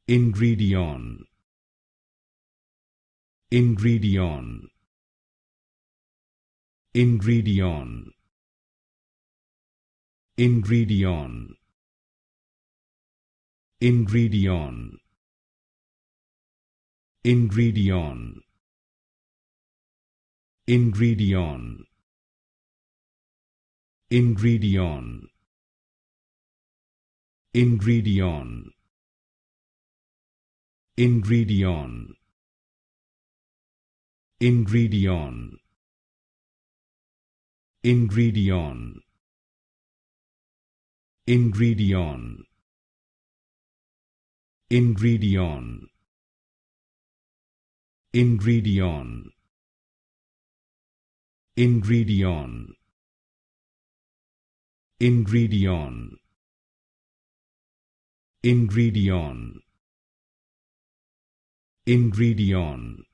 Ingredion, Ingredion, Ingredion, Ingredion, Ingredion, Ingredion, Ingredion, Ingredion, Ingredion, Ingredion, Ingredion, Ingredion, Ingredion, Ingredion, Ingredion, Ingredion, Ingredion, Ingredion, Ingredion,